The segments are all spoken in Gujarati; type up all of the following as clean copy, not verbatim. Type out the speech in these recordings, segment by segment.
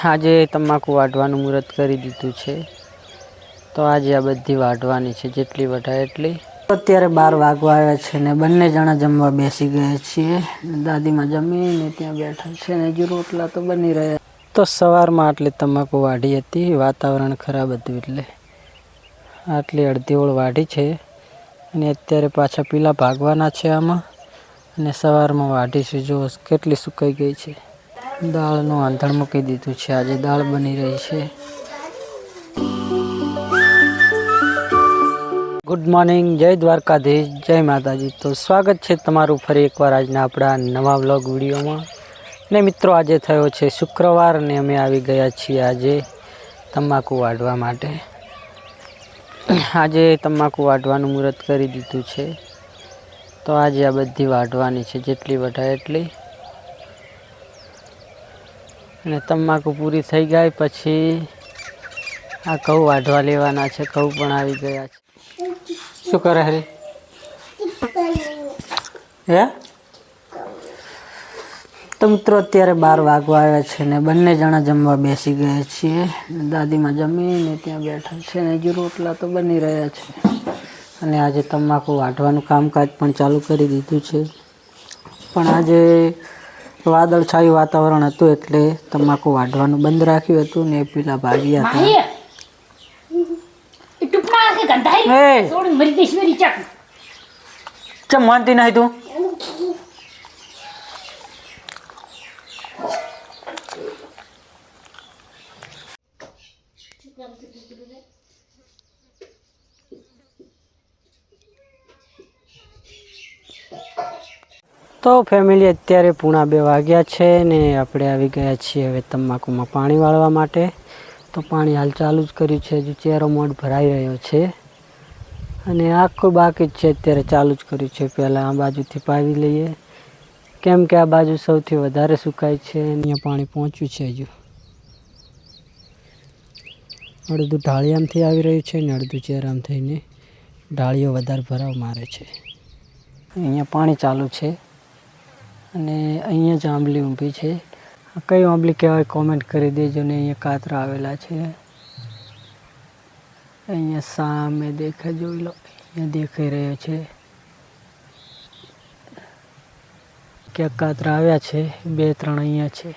આજે તમાકુ વાઢવાનું મુહૂર્ત કરી દીધું છે, તો આજે આ બધી વાઢવાની છે, જેટલી વઢાય એટલી. અત્યારે 12 વાગવા આવ્યા છે ને બંને જણા જમવા બેસી ગયા છીએ. દાદીમાં જમીને ત્યાં બેઠા છે ને હજુ રોટલા તો બની રહ્યા. તો સવારમાં આટલી તમાકુ વાઢી હતી, વાતાવરણ ખરાબ હતું એટલે આટલી અડધી ઓળ વાઢી છે અને અત્યારે પાછા પીલા ભાગવાના છે આમાં. અને સવારમાં વાઢીશું, જો કેટલી સુકાઈ ગઈ છે. દાળનું આંધણ મૂકી દીધું છે, આજે દાળ બની રહી છે. ગુડ મોર્નિંગ, જય દ્વારકાધીશ, જય માતાજી. તો સ્વાગત છે તમારું ફરી એકવાર આજના આપણા નવા વ્લોગ વિડીયોમાં. ને મિત્રો, આજે થયો છે શુક્રવાર અને અમે આવી ગયા છીએ આજે તમાકુ વાઢવા માટે. આજે તમાકુ વાઢવાનું મુહૂર્ત કરી દીધું છે, તો આજે આ બધી વાઢવાની છે, જેટલી વઢાય એટલી. અને તમાકુ પૂરી થઈ જાય પછી આ ઘઉં વાઢવા લેવાના છે. ઘઉં પણ આવી ગયા છે. શું કરે હરી? હે? તો મિત્રો, અત્યારે 12 વાગવા આવ્યા છે ને બંને જણા જમવા બેસી ગયા છીએ. દાદીમાં જમીને ત્યાં બેઠા છે ને હજુ રોટલા તો બની રહ્યા છે. અને આજે તમાકુ વાઢવાનું કામકાજ પણ ચાલુ કરી દીધું છે. પણ આજે વાદળછાયું વાતાવરણ હતું એટલે તમાકુ વાઢવાનું બંધ રાખ્યું હતું ને પેલા ભાગ્યા હતા. ચમ માનતી નહીં તું? તો ફેમિલી, અત્યારે 1:30 વાગ્યા છે ને આપણે આવી ગયા છીએ હવે તમાકુમાં પાણી વાળવા માટે. તો પાણી હાલ ચાલુ જ કર્યું છે, હજુ ચેરો મોડ ભરાઈ રહ્યો છે અને આખું બાકી જ છે. અત્યારે ચાલુ જ કર્યું છે. પહેલાં આ બાજુથી પાવી લઈએ, કેમ કે આ બાજુ સૌથી વધારે સુકાય છે. અહીંયા પાણી પહોંચ્યું છે, હજુ અડધું ઢાળિયામથી આવી રહ્યું છે ને અડધું ચેરામ થઈને ઢાળીઓ વધારે ભરાવ મારે છે. અહીંયા પાણી ચાલુ છે અને અહીંયા જ આંબલી ઊભી છે. કઈ આંબલી કહેવાય કોમેન્ટ કરી દેજો ને. અહીંયા કાતરા આવેલા છે. અહીંયા સામે દેખાય, જોઈ લો, અહીંયા દેખાઈ રહ્યો છે ક્યાંક કાતરા આવ્યા છે. 2-3 અહીંયા છે.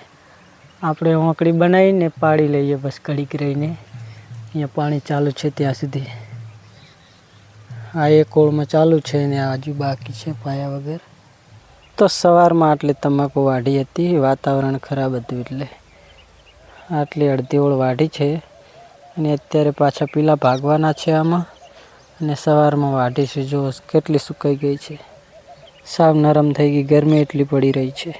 આપણે ઓંકડી બનાવીને પાડી લઈએ બસ ઘડીક રહીને. અહીંયા પાણી ચાલુ છે ત્યાં સુધી. આ એક ઓળમાં ચાલુ છે ને આ હજુ બાકી છે પાયા વગર. તો સવારમાં આટલી તમાકુ વાઢી હતી, વાતાવરણ ખરાબ હતું એટલે આટલી અડધી ઓળ વાઢી છે અને અત્યારે પાછા પીલા ભાગવાના છે આમાં. અને સવારમાં વાઢીશું, જો કેટલી સુકાઈ ગઈ છે. સાવ નરમ થઈ ગઈ, ગરમી એટલી પડી રહી છે.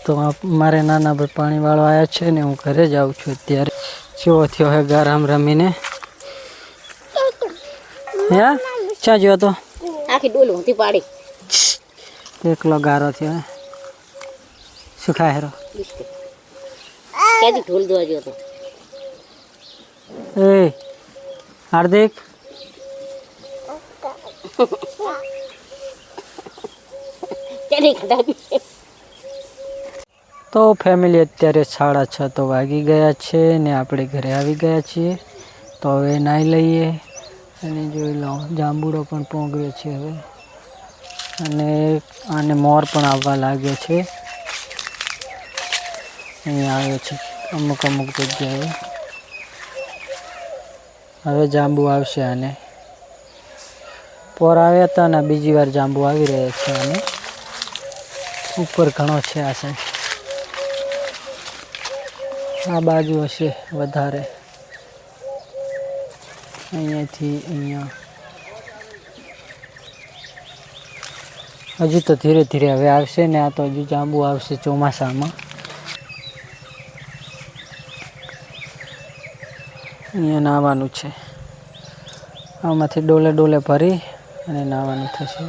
તો મારે નાના ભાઈ પાણી વાળવા આવ્યા છે ને હું ઘરે જ આવું છું અત્યારે. જેવો થયો હે ગારામ રમીને. હે ક્યાં ગયો તો? આખી ડોલ ઊંધી પાડી. એકલો ગારો થયો. શું ખાય હેરો? ક્યાંથી ઢોલ દોવા ગયો તો? એ હાર્દિક, તો ફેમિલી, અત્યારે 6:30 તો વાગી ગયા છે ને આપણે ઘરે આવી ગયા છીએ. તો હવે નાહી લઈએ અને જોઈ લો જાંબુડો પણ પોંગવ્યો છે હવે. અને આને મોર પણ આવવા લાગ્યો છે. અહીંયા આવ્યો છે અમુક જગ્યાએ. હવે જાંબુ આવશે. આને પોર આવ્યા હતા ને બીજી વાર જાંબુ આવી રહ્યા છે. અને ઉપર ઘણો છે આ સાઈડ. આ બાજુ હશે વધારે. અહીંયાથી અહીંયા હજુ તો ધીરે ધીરે હવે આવશે ને. આ તો હજુ જાંબુ આવશે ચોમાસામાં. અહીંયા નાહવાનું છે. આમાંથી ડોલે ભરી અને નાહવાનું થશે.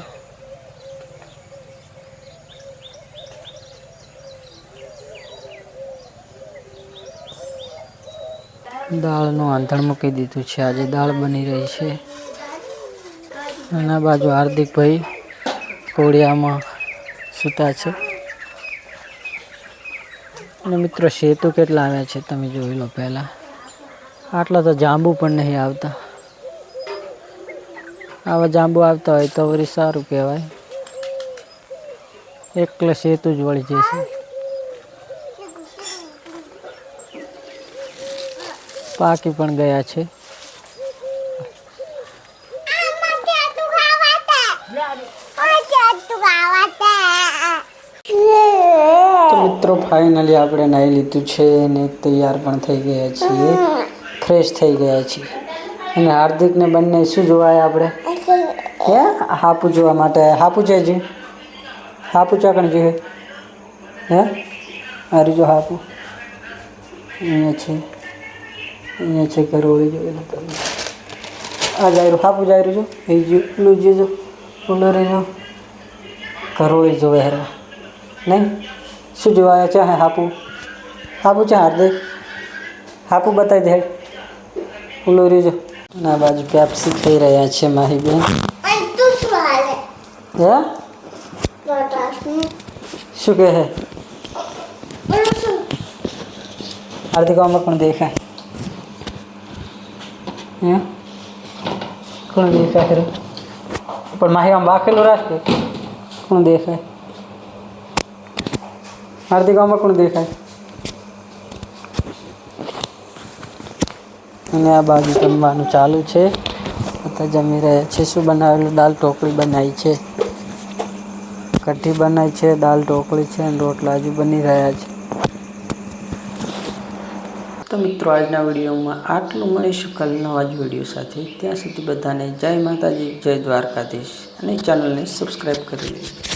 દાળનું આંધણ મૂકી દીધું છે, આજે દાળ બની રહી છે. અને આ બાજુ હાર્દિકભાઈ કોડિયામાં સૂતા છે. અને મિત્રો સેતુ કેટલા આવ્યા છે તમે જોઈ લો પહેલાં. આટલા તો જાંબુ પણ નહીં આવતા. આવા જાંબુ આવતા હોય તો વળી સારું કહેવાય. એકલે સેતુ જ વળી જશે. પાકી પણ ગયા છે. તો મિત્રો ફાઇનલી આપણે નાહી લીધું છે અને તૈયાર પણ થઈ ગયા છીએ, ફ્રેશ થઈ ગયા છીએ. અને હાર્દિકને બંને શું જોવાય આપણે? હે હાપુ જોવા માટે. હાપુ છે જી, હાપુ ચાકણ જે હે હારી જો હાપુ અહીંયા છે કરોળી જોયેલું તમે. આ જાય હાપુ જાય રહ્યું જો એ પેલું જે જો ઓલો રહ્યો કરોળી જોવે હેરા નહીં. શું જોવાયા છે? હે હાપુ, હાપુ છે હાર્દિક, હાપુ બતાવી દે. ઓલો રહ્યો જો. અને આ બાજુ પેપ્સી ખાઈ રહ્યા છે માહીબેન. હે શું કહે હે હાર્દિક? આમાં પણ દેખાય હે કોણ દેખાય ખરું? પણ માહી આમ વાકેલું રાખે કોણ દેખાય? હાર્દિક આમાં કોણ દેખાય? અને આ બાજુ જમવાનું ચાલુ છે. બધા જમી રહ્યા છે. શું બનાવેલું? દાલ ઢોકળી બનાવી છે, કઢી બનાવી છે, દાલ ઢોકળી છે અને રોટલા હજુ બની રહ્યા છે. તો મિત્રો આજના વિડીયોમાં આટલું. મળીશું કાલે નવા જ વિડીયો સાથે. ત્યાં સુધી બધાને જય માતાજી, જય દ્વારકાધીશ અને ચેનલને સબસ્ક્રાઈબ કરી લેજો.